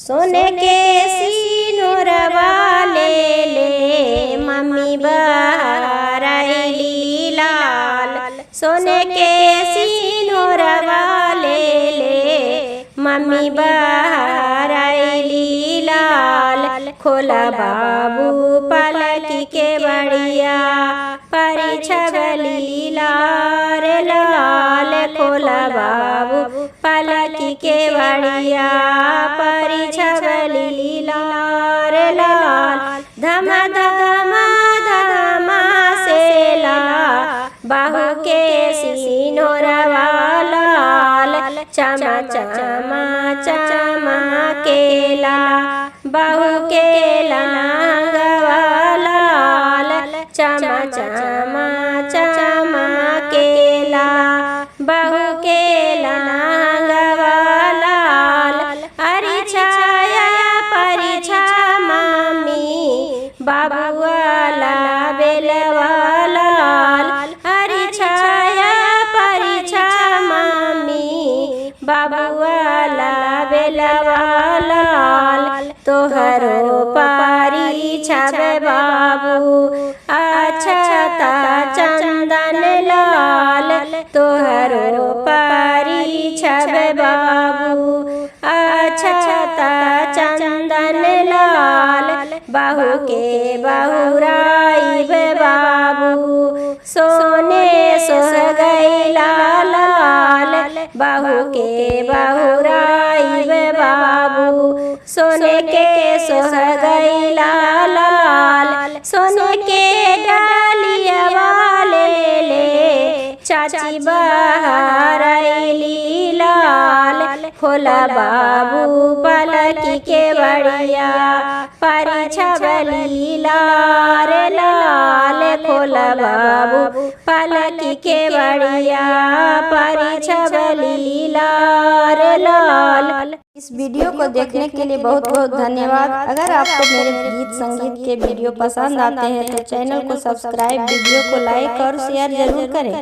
सोने के सिनुरवा ले ले मम्मी बहरैली लाल। सोने के सिनुरवा ले ले मम्मी बहरैली लाल। खोला बाबू पलकी के बढ़िया परिछवली लाल लाल। खोला बाबू पलकी के बढ़िया परिछवली लाल लाल। धम धम धम से ला बाहू के सिनुरवा लाल। चमा चमा चमा केला बाहू के लहंगवा लाल। चमा चमा चमा केला बाहू के लहंगवा लाल। हरी छाया परिछा मम्मी बाबूवाला बेलवा लाल। हरी छाया परिछा मम्मी बाबूवाला बेलवा लाल। तोहरो परिछब बाबू अक्षता चंदन लाल। तोहरो परिछब बाबू अक्षता चंदन लाल। बाहू के बहुराइब बाबू सोने सोहगैला लाल। बाहू के बहुराइब बाबू सोने के सोहगैला लाल। सोने के डालिया वाले ले चाची बहरैली लाल। खोला बाबू पलकी के बढ़िया परिछवली लाल लाल। खोला बाबू पलकी के बढ़िया परिछवली लाल लाल। इस वीडियो को देखने के लिए बहुत बहुत धन्यवाद। अगर आपको मेरे गीत संगीत के वीडियो पसंद आते हैं तो चैनल को सब्सक्राइब, वीडियो को लाइक और शेयर जरूर करें।